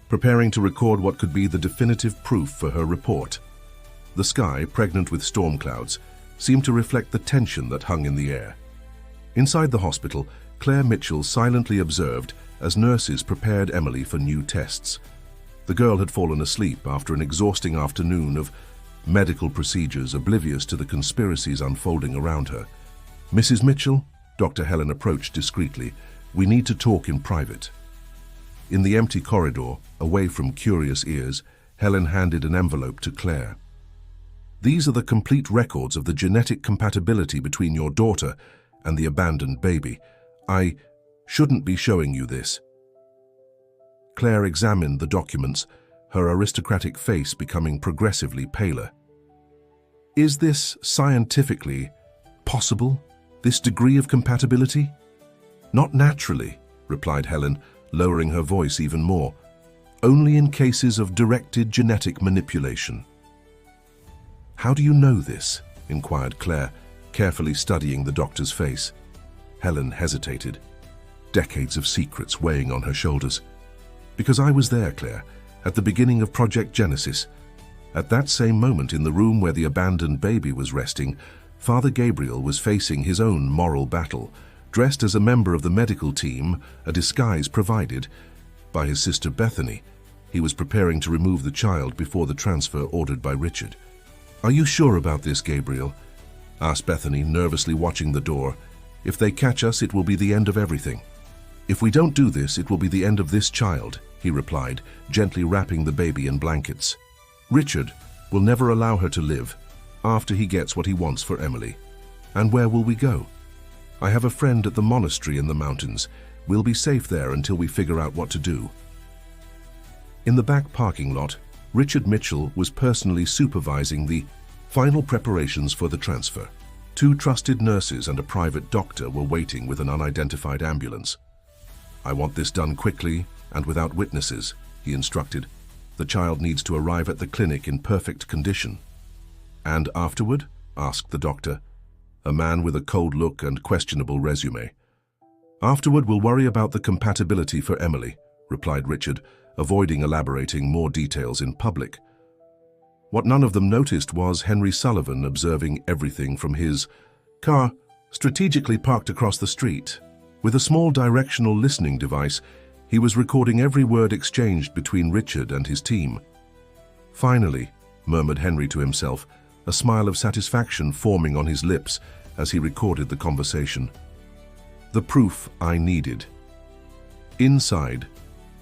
preparing to record what could be the definitive proof for her report. The sky, pregnant with storm clouds, seemed to reflect the tension that hung in the air. Inside the hospital, Claire Mitchell silently observed as nurses prepared Emily for new tests. The girl had fallen asleep after an exhausting afternoon of medical procedures, oblivious to the conspiracies unfolding around her. Mrs. Mitchell, Dr. Helen approached discreetly. We need to talk in private. In the empty corridor, away from curious ears, Helen handed an envelope to Claire. These are the complete records of the genetic compatibility between your daughter and the abandoned baby. I shouldn't be showing you this. Claire examined the documents, her aristocratic face becoming progressively paler. Is this scientifically possible, this degree of compatibility? Not naturally, replied Helen, lowering her voice even more. Only in cases of directed genetic manipulation. How do you know this? Inquired Claire, carefully studying the doctor's face. Helen hesitated, decades of secrets weighing on her shoulders. Because I was there, Claire, at the beginning of Project Genesis. At that same moment, in the room where the abandoned baby was resting, Father Gabriel was facing his own moral battle. Dressed as a member of the medical team, a disguise provided, by his sister Bethany. He was preparing to remove the child before the transfer ordered by Richard. "Are you sure about this, Gabriel?" asked Bethany, nervously watching the door. "If they catch us, it will be the end of everything." "If we don't do this, it will be the end of this child," he replied, gently wrapping the baby in blankets. "Richard will never allow her to live after he gets what he wants for Emily. And where will we go? I have a friend at the monastery in the mountains. We'll be safe there until we figure out what to do." In the back parking lot, Richard Mitchell was personally supervising the final preparations for the transfer. 2 trusted nurses and a private doctor were waiting with an unidentified ambulance. "I want this done quickly and without witnesses," he instructed. "The child needs to arrive at the clinic in perfect condition." "And afterward?" asked the doctor, a man with a cold look and questionable resume. "Afterward, we'll worry about the compatibility for Emily," replied Richard, avoiding elaborating more details in public. What none of them noticed was Henry Sullivan observing everything from his car, strategically parked across the street. With a small directional listening device, he was recording every word exchanged between Richard and his team. "Finally," murmured Henry to himself, a smile of satisfaction forming on his lips as he recorded the conversation. "The proof I needed." Inside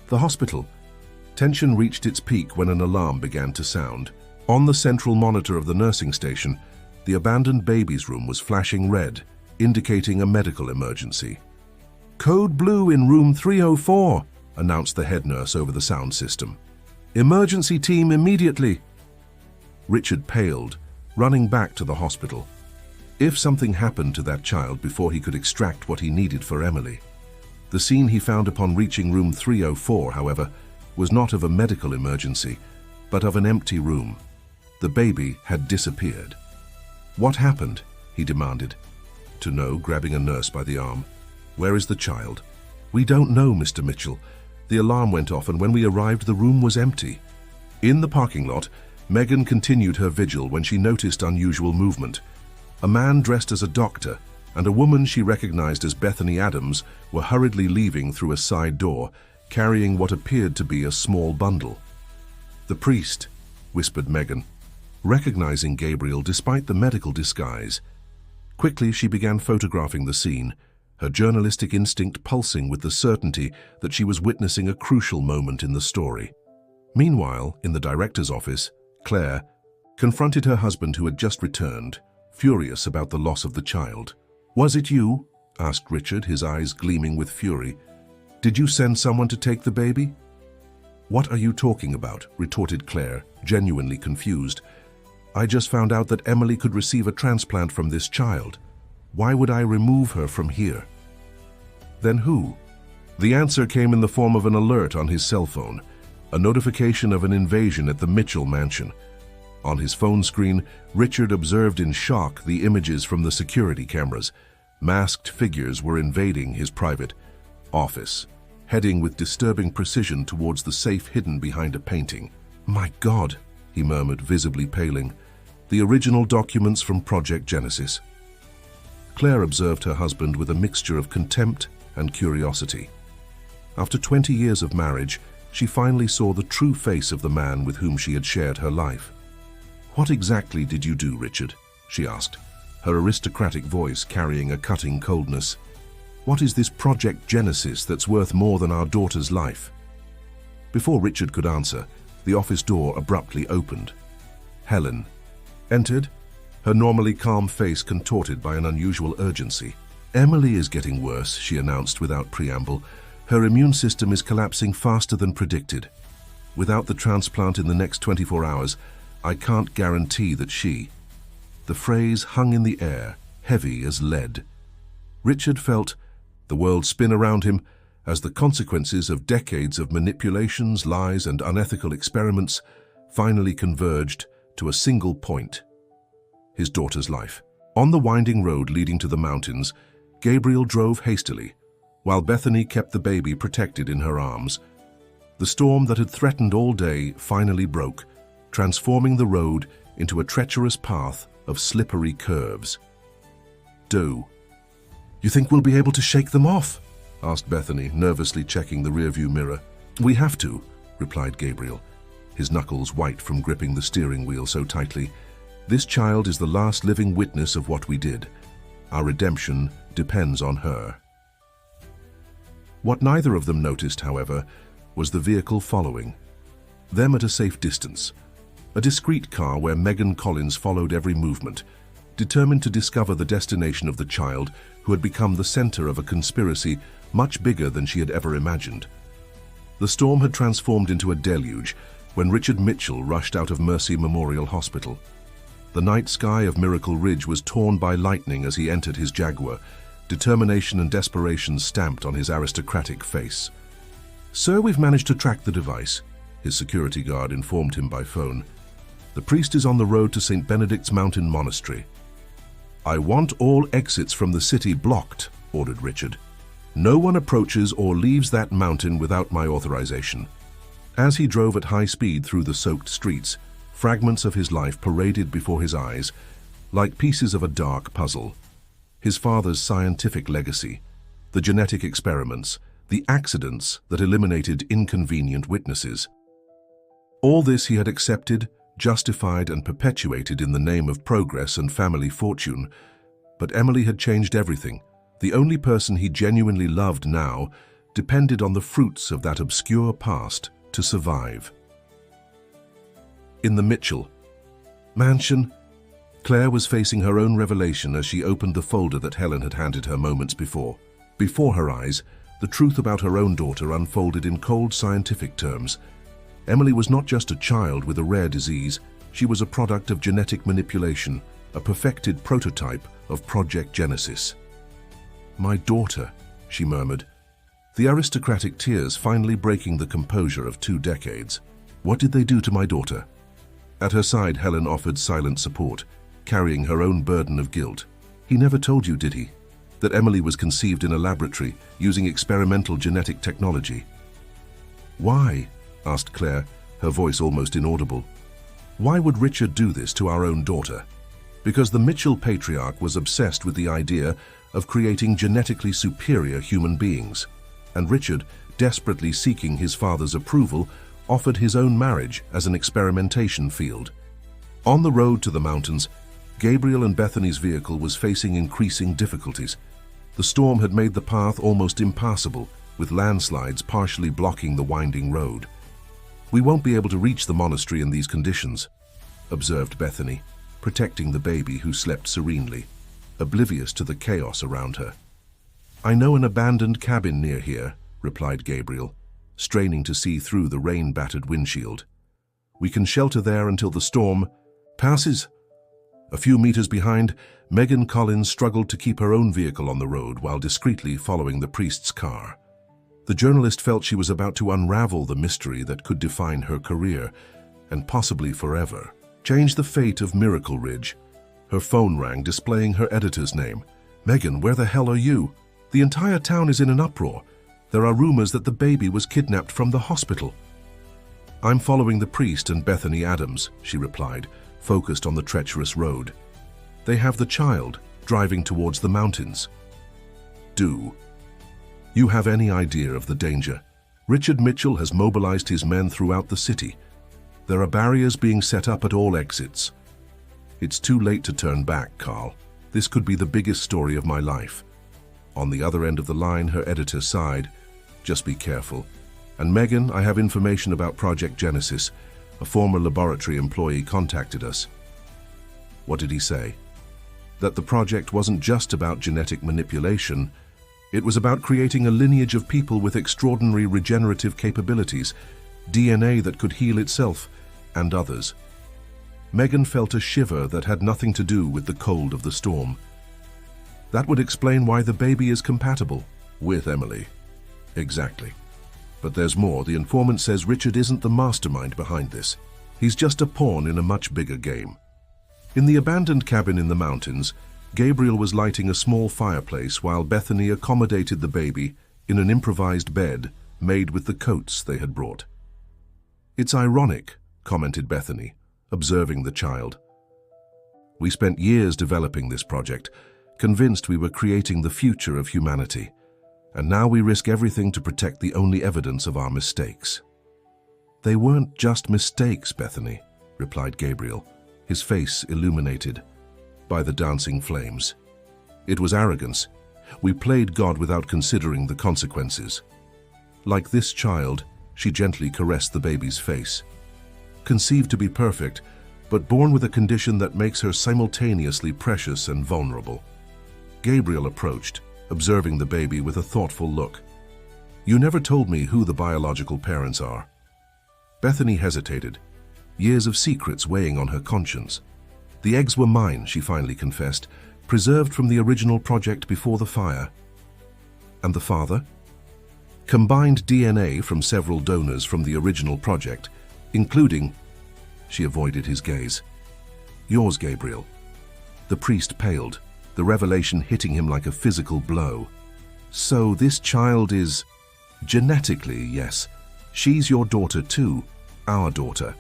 the hospital, tension reached its peak when an alarm began to sound. On the central monitor of the nursing station, the abandoned baby's room was flashing red, indicating a medical emergency. "Code blue in room 304, announced the head nurse over the sound system. "Emergency team immediately." Richard paled, running back to the hospital. If something happened to that child before he could extract what he needed for Emily. The scene he found upon reaching room 304, however, was not of a medical emergency, but of an empty room. The baby had disappeared. "What happened?" he demanded. To know, grabbing a nurse by the arm. "Where is the child?" "We don't know, Mr. Mitchell. The alarm went off, and when we arrived, the room was empty." In the parking lot, Megan continued her vigil when she noticed unusual movement. A man dressed as a doctor and a woman she recognized as Bethany Adams were hurriedly leaving through a side door, carrying what appeared to be a small bundle. "The priest," whispered Megan, recognizing Gabriel despite the medical disguise. Quickly, she began photographing the scene, her journalistic instinct pulsing with the certainty that she was witnessing a crucial moment in the story. Meanwhile, in the director's office, Claire confronted her husband who had just returned, furious about the loss of the child. "Was it you?" asked Richard, his eyes gleaming with fury. "Did you send someone to take the baby?" "What are you talking about?" retorted Claire, genuinely confused. "I just found out that Emily could receive a transplant from this child. Why would I remove her from here?" "Then who?" The answer came in the form of an alert on his cell phone, a notification of an invasion at the Mitchell mansion. On his phone screen, Richard observed in shock the images from the security cameras. Masked figures were invading his private office, heading with disturbing precision towards the safe hidden behind a painting. "My God," he murmured, visibly paling. "The original documents from Project Genesis." Claire observed her husband with a mixture of contempt and curiosity. After 20 years of marriage, she finally saw the true face of the man with whom she had shared her life. "What exactly did you do, Richard?" she asked, her aristocratic voice carrying a cutting coldness. "What is this Project Genesis that's worth more than our daughter's life?" Before Richard could answer, the office door abruptly opened. Helen entered, her normally calm face contorted by an unusual urgency. "Emily is getting worse," she announced without preamble. "Her immune system is collapsing faster than predicted. Without the transplant in the next 24 hours, I can't guarantee that she..." The phrase hung in the air, heavy as lead. Richard felt the world spin around him as the consequences of decades of manipulations, lies, and unethical experiments finally converged to a single point: his daughter's life. On the winding road leading to the mountains, Gabriel drove hastily, while Bethany kept the baby protected in her arms. The storm that had threatened all day finally broke, transforming the road into a treacherous path of slippery curves. "Do you think we'll be able to shake them off?" asked Bethany, nervously checking the rearview mirror. "We have to," replied Gabriel, his knuckles white from gripping the steering wheel so tightly. "This child is the last living witness of what we did. Our redemption depends on her." What neither of them noticed, however, was the vehicle following them at a safe distance. A discreet car where Megan Collins followed every movement, determined to discover the destination of the child who had become the center of a conspiracy much bigger than she had ever imagined. The storm had transformed into a deluge when Richard Mitchell rushed out of Mercy Memorial Hospital. The night sky of Miracle Ridge was torn by lightning as he entered his Jaguar, determination and desperation stamped on his aristocratic face. "Sir, we've managed to track the device," his security guard informed him by phone. "The priest is on the road to St. Benedict's Mountain Monastery." "I want all exits from the city blocked," ordered Richard. "No one approaches or leaves that mountain without my authorization." As he drove at high speed through the soaked streets, fragments of his life paraded before his eyes, like pieces of a dark puzzle. His father's scientific legacy, the genetic experiments, the accidents that eliminated inconvenient witnesses. All this he had accepted, justified, and perpetuated in the name of progress and family fortune. But Emily had changed everything. The only person he genuinely loved now depended on the fruits of that obscure past to survive. In the Mitchell mansion, Claire was facing her own revelation as she opened the folder that Helen had handed her moments before. Before her eyes, the truth about her own daughter unfolded in cold scientific terms. Emily was not just a child with a rare disease, she was a product of genetic manipulation, a perfected prototype of Project Genesis. "My daughter," she murmured, the aristocratic tears finally breaking the composure of 2 decades. "What did they do to my daughter?" At her side, Helen offered silent support, carrying her own burden of guilt. "He never told you, did he? That Emily was conceived in a laboratory using experimental genetic technology?" "Why?" asked Claire, her voice almost inaudible. "Why would Richard do this to our own daughter?" Because the Mitchell patriarch was obsessed with the idea of creating genetically superior human beings, and Richard, desperately seeking his father's approval, offered his own marriage as an experimentation field. On the road to the mountains, Gabriel and Bethany's vehicle was facing increasing difficulties. The storm had made the path almost impassable, with landslides partially blocking the winding road. "We won't be able to reach the monastery in these conditions," observed Bethany, protecting the baby who slept serenely, oblivious to the chaos around her. "I know an abandoned cabin near here," replied Gabriel, straining to see through the rain-battered windshield. "We can shelter there until the storm passes." A few meters behind, Megan Collins struggled to keep her own vehicle on the road while discreetly following the priest's car. The journalist felt she was about to unravel the mystery that could define her career, and possibly forever, change the fate of Miracle Ridge. Her phone rang, displaying her editor's name. "Megan, where the hell are you? The entire town is in an uproar. There are rumors that the baby was kidnapped from the hospital." "I'm following the priest and Bethany Adams," she replied, focused on the treacherous road. "They have the child, driving towards the mountains." "Do you have any idea of the danger? Richard Mitchell has mobilized his men throughout the city. There are barriers being set up at all exits." "It's too late to turn back, Carl. This could be the biggest story of my life." On the other end of the line, her editor sighed. "Just be careful. And Megan, I have information about Project Genesis. A former laboratory employee contacted us." "What did he say?" "That the project wasn't just about genetic manipulation. It was about creating a lineage of people with extraordinary regenerative capabilities, DNA that could heal itself and others." Megan felt a shiver that had nothing to do with the cold of the storm. "That would explain why the baby is compatible with Emily." "Exactly. But there's more. The informant says Richard isn't the mastermind behind this. He's just a pawn in a much bigger game." In the abandoned cabin in the mountains, Gabriel was lighting a small fireplace while Bethany accommodated the baby in an improvised bed made with the coats they had brought. "It's ironic," commented Bethany, observing the child. "We spent years developing this project, convinced we were creating the future of humanity. And now we risk everything to protect the only evidence of our mistakes." "They weren't just mistakes, Bethany," replied Gabriel, his face illuminated by the dancing flames. "It was arrogance. We played God without considering the consequences." Like this child, she gently caressed the baby's face. Conceived to be perfect, but born with a condition that makes her simultaneously precious and vulnerable. Gabriel approached, observing the baby with a thoughtful look. "You never told me who the biological parents are." Bethany hesitated, years of secrets weighing on her conscience. "The eggs were mine," she finally confessed, "preserved from the original project before the fire." "And the father?" "Combined DNA from several donors from the original project, including—" She avoided his gaze. "Yours, Gabriel." The priest paled, the revelation hitting him like a physical blow. "So this child is—" "Genetically, yes. She's your daughter too, our daughter."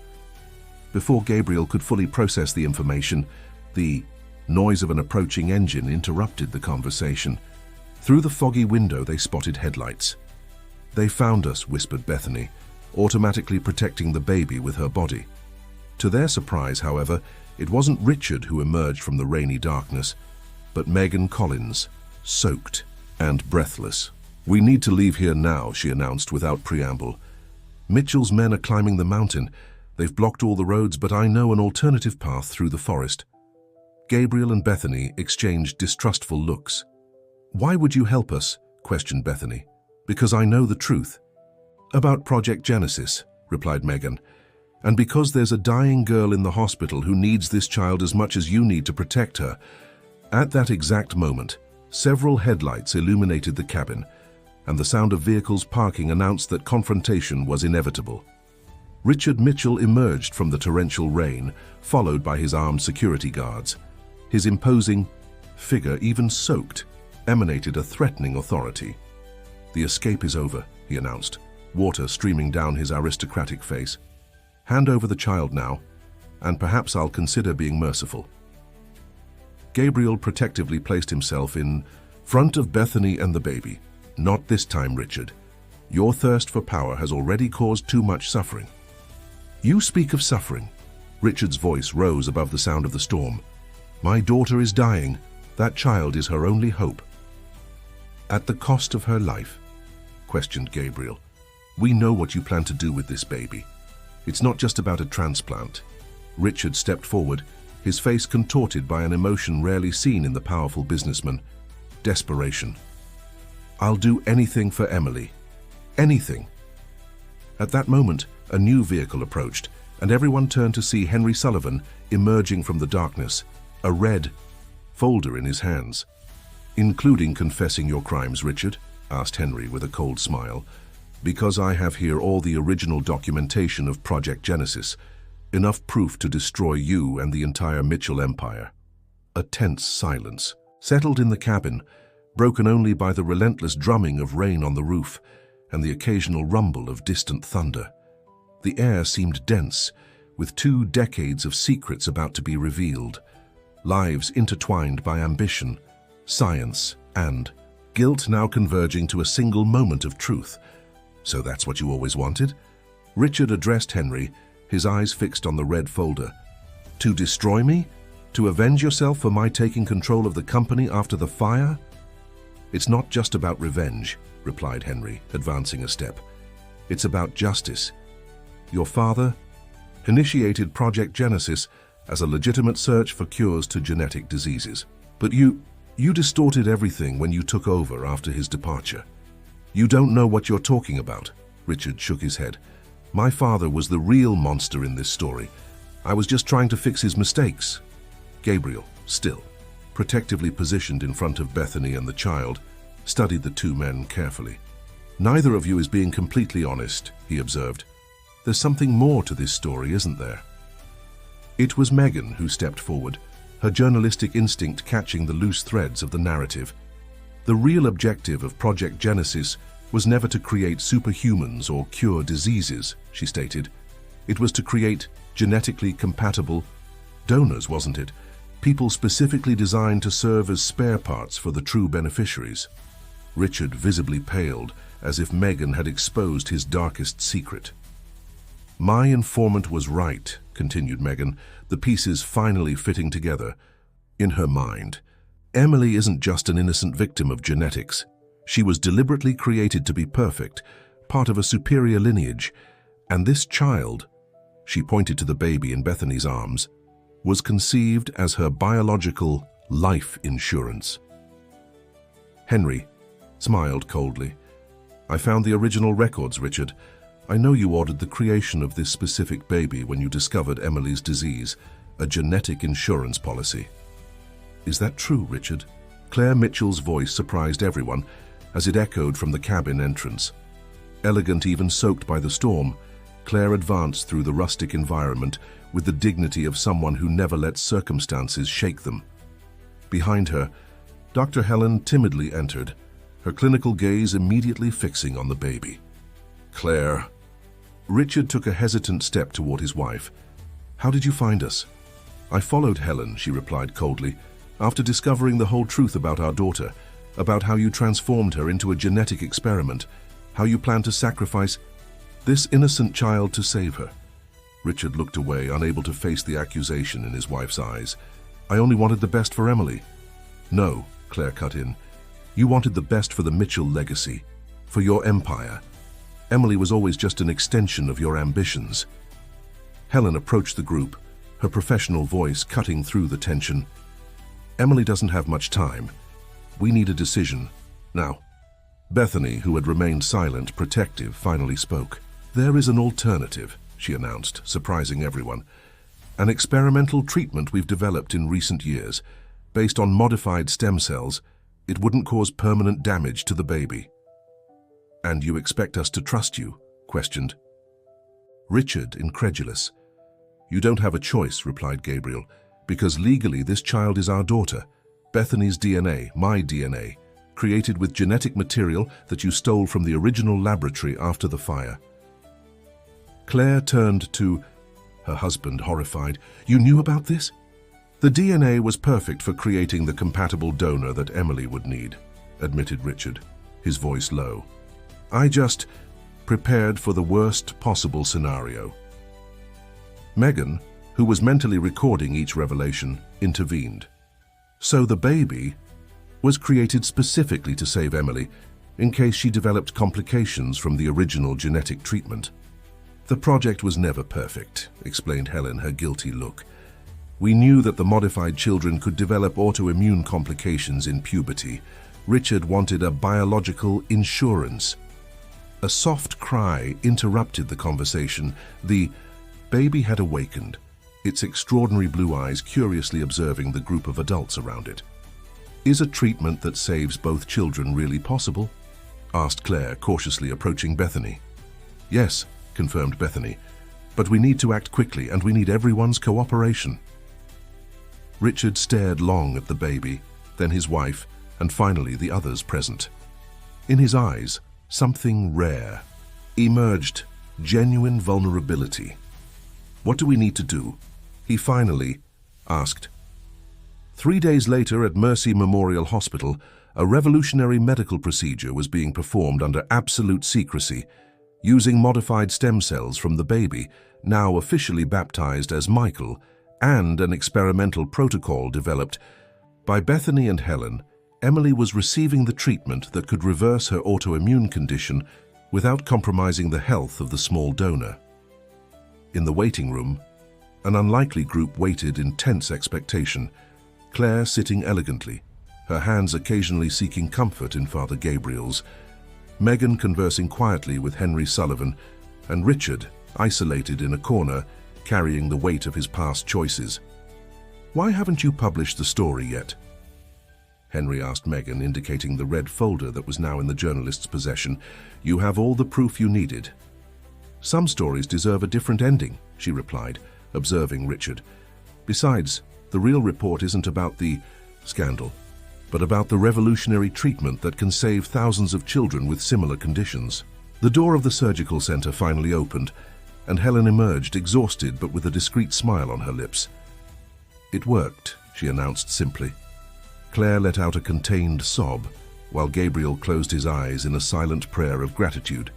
Before Gabriel could fully process the information, the noise of an approaching engine interrupted the conversation. Through the foggy window they spotted headlights. "They found us," whispered Bethany, automatically protecting the baby with her body. To their surprise, however, it wasn't Richard who emerged from the rainy darkness, but Megan Collins, soaked and breathless. "We need to leave here now," she announced without preamble. "Mitchell's men are climbing the mountain. They've blocked all the roads, but I know an alternative path through the forest." Gabriel and Bethany exchanged distrustful looks. "Why would you help us?" questioned Bethany. "Because I know the truth." "About Project Genesis," replied Megan. "And because there's a dying girl in the hospital who needs this child as much as you need to protect her." At that exact moment, several headlights illuminated the cabin, and the sound of vehicles parking announced that confrontation was inevitable. Richard Mitchell emerged from the torrential rain, followed by his armed security guards. His imposing figure, even soaked, emanated a threatening authority. "The escape is over," he announced, water streaming down his aristocratic face. "Hand over the child now, and perhaps I'll consider being merciful." Gabriel protectively placed himself in front of Bethany and the baby. "Not this time, Richard. Your thirst for power has already caused too much suffering." "You speak of suffering." Richard's voice rose above the sound of the storm. "My daughter is dying. That child is her only hope." "At the cost of her life?" questioned Gabriel. "We know what you plan to do with this baby. It's not just about a transplant." Richard stepped forward, his face contorted by an emotion rarely seen in the powerful businessman: desperation. "I'll do anything for Emily. Anything." At that moment, a new vehicle approached, and everyone turned to see Henry Sullivan emerging from the darkness, a red folder in his hands. "Including confessing your crimes, Richard?" asked Henry with a cold smile. "Because I have here all the original documentation of Project Genesis, enough proof to destroy you and the entire Mitchell empire." A tense silence settled in the cabin, broken only by the relentless drumming of rain on the roof and the occasional rumble of distant thunder. The air seemed dense, with 2 decades of secrets about to be revealed, lives intertwined by ambition, science, and guilt now converging to a single moment of truth. "So that's what you always wanted?" Richard addressed Henry, his eyes fixed on the red folder. "To destroy me? To avenge yourself for my taking control of the company after the fire?" "It's not just about revenge," replied Henry, advancing a step. "It's about justice. Your father initiated Project Genesis as a legitimate search for cures to genetic diseases. But you distorted everything when you took over after his departure. You don't know what you're talking about." Richard shook his head. "My father was the real monster in this story. I was just trying to fix his mistakes." Gabriel, still, protectively positioned in front of Bethany and the child, studied the 2 men carefully. "Neither of you is being completely honest," he observed. "There's something more to this story, isn't there?" It was Megan who stepped forward, her journalistic instinct catching the loose threads of the narrative. "The real objective of Project Genesis was never to create superhumans or cure diseases," she stated. "It was to create genetically compatible donors, wasn't it? People specifically designed to serve as spare parts for the true beneficiaries." Richard visibly paled, as if Megan had exposed his darkest secret. "My informant was right," continued Megan, the pieces finally fitting together. In her mind, Emily isn't just an innocent victim of genetics. She was deliberately created to be perfect, part of a superior lineage, and this child, she pointed to the baby in Bethany's arms, was conceived as her biological life insurance. Henry smiled coldly. "I found the original records, Richard. I know you ordered the creation of this specific baby when you discovered Emily's disease, a genetic insurance policy." "Is that true, Richard?" Claire Mitchell's voice surprised everyone as it echoed from the cabin entrance. Elegant, even soaked by the storm, Claire advanced through the rustic environment with the dignity of someone who never lets circumstances shake them. Behind her, Dr. Helen timidly entered, her clinical gaze immediately fixing on the baby. "Claire." Richard took a hesitant step toward his wife. "How did you find us?" "I followed Helen," she replied coldly, "after discovering the whole truth about our daughter, about how you transformed her into a genetic experiment, how you plan to sacrifice this innocent child to save her." Richard looked away, unable to face the accusation in his wife's eyes. "I only wanted the best for Emily." "No," Claire cut in. "You wanted the best for the Mitchell legacy, for your empire. Emily was always just an extension of your ambitions." Helen approached the group, her professional voice cutting through the tension. "Emily doesn't have much time. We need a decision now." Bethany, who had remained silent, protective, finally spoke. "There is an alternative," she announced, surprising everyone. "An experimental treatment we've developed in recent years. Based on modified stem cells, it wouldn't cause permanent damage to the baby." "And you expect us to trust you?" questioned Richard, incredulous. "You don't have a choice," replied Gabriel, "because legally this child is our daughter. Bethany's DNA, my DNA, created with genetic material that you stole from the original laboratory after the fire." Claire turned to her husband, horrified. "You knew about this?" "The DNA was perfect for creating the compatible donor that Emily would need," admitted Richard, his voice low. "I just prepared for the worst possible scenario." Megan, who was mentally recording each revelation, intervened. "So the baby was created specifically to save Emily, in case she developed complications from the original genetic treatment." "The project was never perfect," explained Helen, her guilty look. "We knew that the modified children could develop autoimmune complications in puberty. Richard wanted a biological insurance." A soft cry interrupted the conversation. The baby had awakened, its extraordinary blue eyes curiously observing the group of adults around it. "Is a treatment that saves both children really possible?" asked Claire, cautiously approaching Bethany. "Yes," confirmed Bethany, "but we need to act quickly and we need everyone's cooperation." Richard stared long at the baby, then his wife, and finally the others present. In his eyes, something rare emerged, genuine vulnerability. "What do we need to do?" he finally asked. 3 days later at Mercy Memorial Hospital, a revolutionary medical procedure was being performed under absolute secrecy, using modified stem cells from the baby, now officially baptized as Michael, and an experimental protocol developed by Bethany and Helen. Emily was receiving the treatment that could reverse her autoimmune condition without compromising the health of the small donor. In the waiting room, an unlikely group waited in tense expectation, Claire sitting elegantly, her hands occasionally seeking comfort in Father Gabriel's, Megan conversing quietly with Henry Sullivan, and Richard isolated in a corner, carrying the weight of his past choices. "Why haven't you published the story yet?" Henry asked Megan, indicating the red folder that was now in the journalist's possession. "You have all the proof you needed." "Some stories deserve a different ending," she replied, observing Richard. "Besides, the real report isn't about the scandal, but about the revolutionary treatment that can save thousands of children with similar conditions." The door of the surgical center finally opened, and Helen emerged, exhausted but with a discreet smile on her lips. "It worked," she announced simply. Claire let out a contained sob, while Gabriel closed his eyes in a silent prayer of gratitude.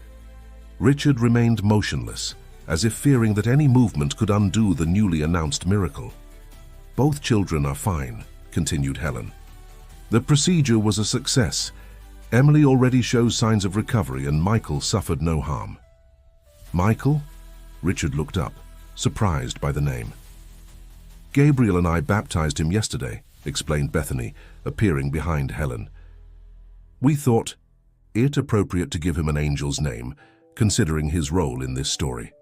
Richard remained motionless, as if fearing that any movement could undo the newly announced miracle. "Both children are fine," continued Helen. "The procedure was a success. Emily already shows signs of recovery and Michael suffered no harm." "Michael?" Richard looked up, surprised by the name. "Gabriel and I baptized him yesterday," explained Bethany, appearing behind Helen. "We thought it appropriate to give him an angel's name, considering his role in this story."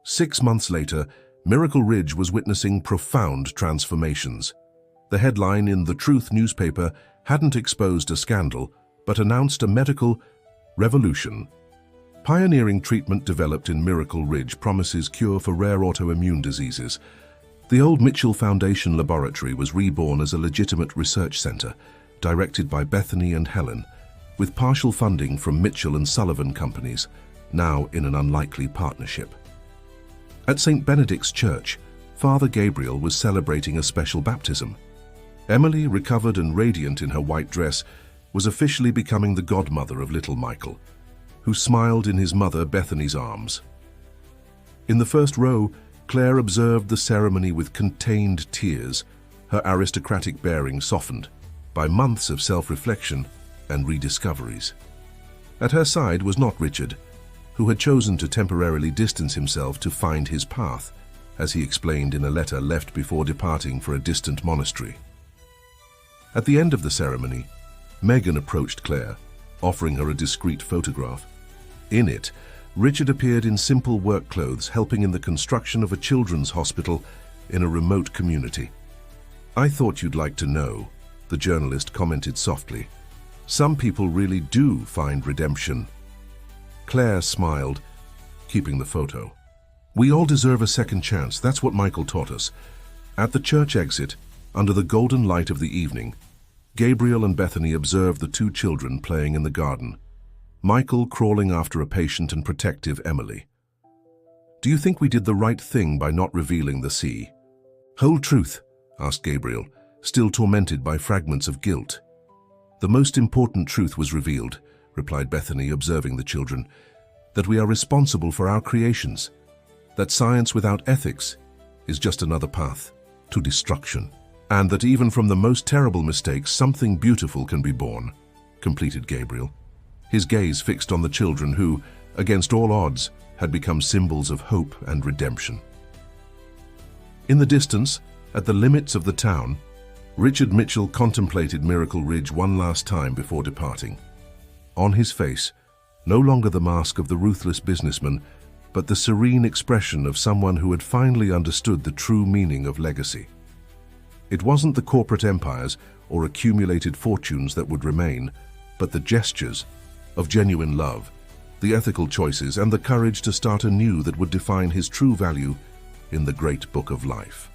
6 months later, Miracle Ridge was witnessing profound transformations. The headline in the Truth newspaper hadn't exposed a scandal, but announced a medical revolution. Pioneering treatment developed in Miracle Ridge promises cure for rare autoimmune diseases. The old Mitchell Foundation laboratory was reborn as a legitimate research center, directed by Bethany and Helen, with partial funding from Mitchell and Sullivan companies, now in an unlikely partnership. At St. Benedict's Church, Father Gabriel was celebrating a special baptism. Emily, recovered and radiant in her white dress, was officially becoming the godmother of little Michael, who smiled in his mother Bethany's arms. In the first row, Claire observed the ceremony with contained tears, her aristocratic bearing softened by months of self-reflection and rediscoveries. At her side was not Richard, who had chosen to temporarily distance himself to find his path, as he explained in a letter left before departing for a distant monastery. At the end of the ceremony, Megan approached Claire, offering her a discreet photograph. In it, Richard appeared in simple work clothes, helping in the construction of a children's hospital in a remote community. "I thought you'd like to know," the journalist commented softly. "Some people really do find redemption." Claire smiled, keeping the photo. "We all deserve a second chance, that's what Michael taught us." At the church exit, under the golden light of the evening, Gabriel and Bethany observed the 2 children playing in the garden, Michael crawling after a patient and protective Emily. "Do you think we did the right thing by not revealing the sea?" "Whole truth?" asked Gabriel, still tormented by fragments of guilt. "The most important truth was revealed," replied Bethany, observing the children, "that we are responsible for our creations, that science without ethics is just another path to destruction, and that even from the most terrible mistakes something beautiful can be born," completed Gabriel, his gaze fixed on the children who, against all odds, had become symbols of hope and redemption. In the distance, at the limits of the town, Richard Mitchell contemplated Miracle Ridge one last time before departing. On his face, no longer the mask of the ruthless businessman, but the serene expression of someone who had finally understood the true meaning of legacy. It wasn't the corporate empires or accumulated fortunes that would remain, but the gestures of genuine love, the ethical choices, and the courage to start anew that would define his true value in the great book of life.